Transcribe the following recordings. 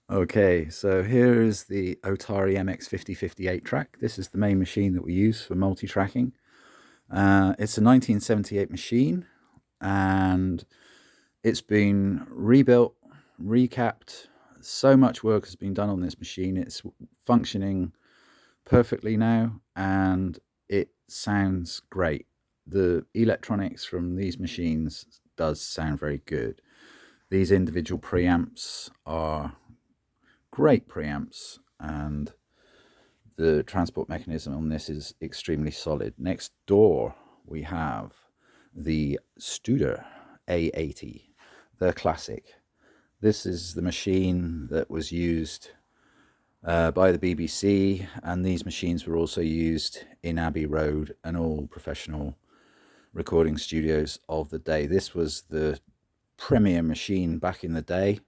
Okay, so here is the Otari MX5058 track. This is the main machine that we use for multi-tracking. It's a 1978 machine, and it's been rebuilt, recapped. So much work has been done on this machine. It's functioning perfectly now, and it sounds great. The electronics from these machines does sound very good. These individual preamps are great preamps, and the transport mechanism on this is extremely solid. Next door, we have the Studer A80, the classic. This is the machine that was used by the BBC, and these machines were also used in Abbey Road and all professional recording studios of the day. This was the premier machine back in the day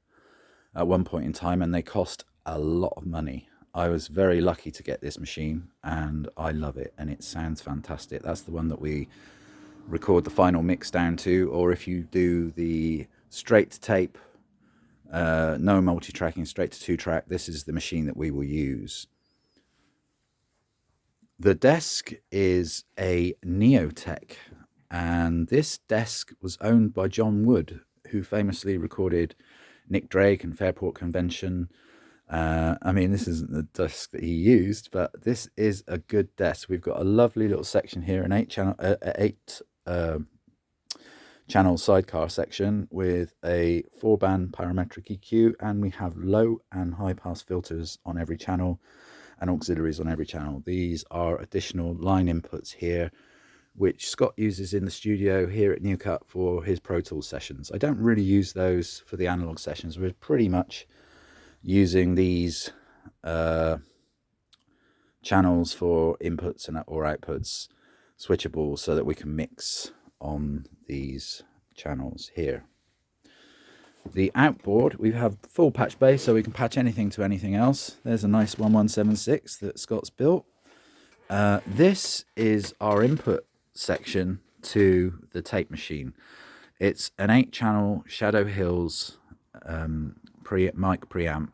at one point in time, and they cost a lot of money. I was very lucky to get this machine, and I love it, and it sounds fantastic. That's the one that we record the final mix down to, or if you do the straight to tape, no multi-tracking, straight to 2-track, this is the machine that we will use. The desk is a Neotech, and this desk was owned by John Wood, who famously recorded Nick Drake and Fairport Convention. I mean, this isn't the desk that he used, but this is a good desk. We've got a lovely little section here, an eight channel sidecar section with a 4-band parametric EQ, and we have low and high pass filters on every channel and auxiliaries on every channel. These are additional line inputs here, which Scott uses in the studio here at Newcut for his Pro Tools sessions. I don't really use those for the analog sessions. We're pretty much using these channels for inputs and or outputs, switchable, so that we can mix on these channels here. The outboard, we have full patch bass, so we can patch anything to anything else. There's a nice 1176 that Scott's built. This is our input section to the tape machine. It's an 8-channel Shadow Hills mic preamp,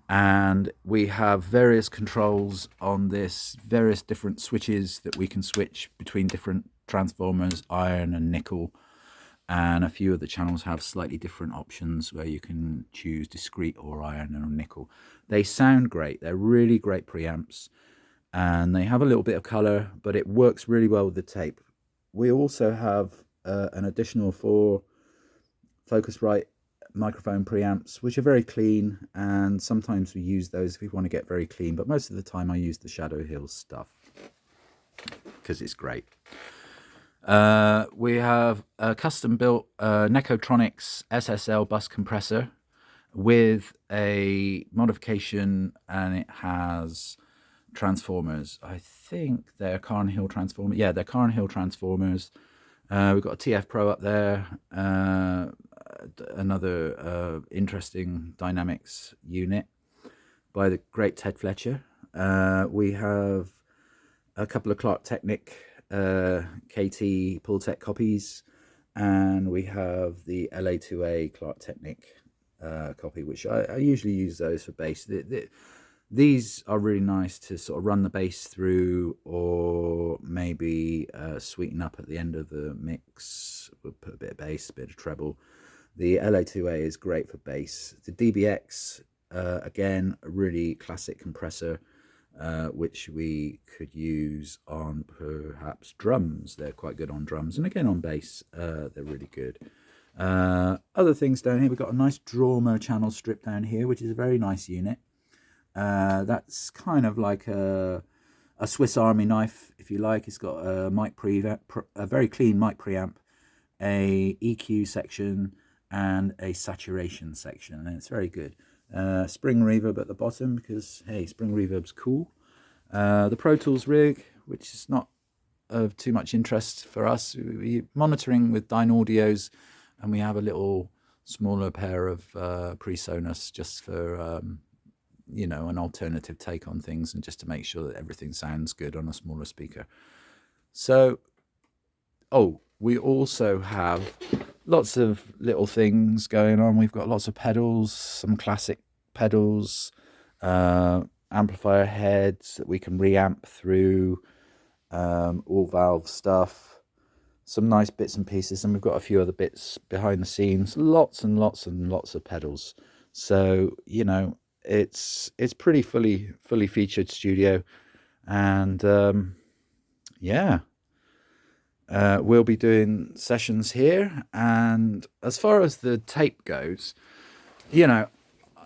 and we have various controls on this, various different switches that we can switch between different transformers, iron and nickel, and a few of the channels have slightly different options where you can choose discrete or iron or nickel. They sound great. They're really great preamps, and they have a little bit of color, but it works really well with the tape. We also have an additional 4 Focusrite microphone preamps, which are very clean, and sometimes we use those if we want to get very clean, but most of the time I use the Shadow Hills stuff because it's great. We have a custom built Nekotronics SSL bus compressor with a modification, and it has transformers. I think they're Carnhill transformers. Yeah, they're Carnhill transformers. We've got a TF Pro up there, another interesting dynamics unit by the great Ted Fletcher. We have a couple of Clark Technic KT Pultec copies, and we have the LA2A Clark Technic copy, which I usually use those for bass. These are really nice to sort of run the bass through, or maybe sweeten up at the end of the mix. We'll put a bit of bass, a bit of treble. The LA2A is great for bass. The DBX, again, a really classic compressor, which we could use on perhaps drums. They're quite good on drums, and again on bass, they're really good. Other things down here, we've got a nice Drama channel strip down here, which is a very nice unit. That's kind of like a Swiss Army knife, if you like. It's got a a very clean mic preamp, a EQ section, and a saturation section, and it's very good. Spring reverb at the bottom, because hey, spring reverb's cool. The Pro Tools rig, which is not of too much interest for us. We're monitoring with Dynaudios, and we have a little smaller pair of PreSonus just for you know, an alternative take on things, and just to make sure that everything sounds good on a smaller speaker. So, oh, we also have lots of little things going on. We've got lots of pedals, some classic pedals, amplifier heads that we can reamp through, all valve stuff, some nice bits and pieces, and we've got a few other bits behind the scenes, lots and lots and lots of pedals. So, you know, it's pretty fully featured studio. And yeah, we'll be doing sessions here. And as far as the tape goes, you know,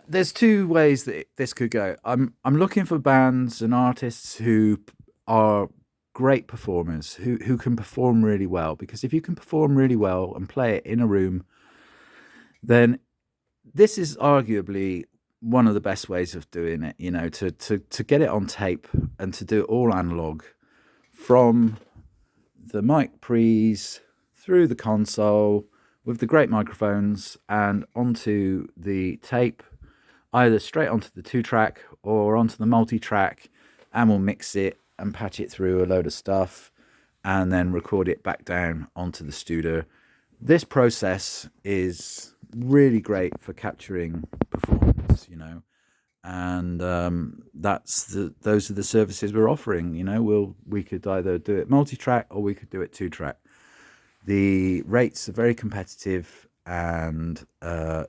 there's two ways that this could go. I'm looking for bands and artists who are great performers, who can perform really well, because if you can perform really well and play it in a room, then this is arguably one of the best ways of doing it, you know, to get it on tape and to do it all analog, from the mic pre's through the console with the great microphones and onto the tape, either straight onto the 2-track or onto the multi-track, and we'll mix it and patch it through a load of stuff and then record it back down onto the studio. This process is really great for capturing performance, you know, and those are the services we're offering. You know, we could either do it multi-track or we could do it 2-track. The rates are very competitive, and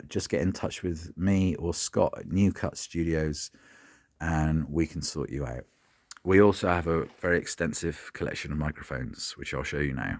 just get in touch with me or Scott at New Cut Studios and we can sort you out. We also have a very extensive collection of microphones, which I'll show you now.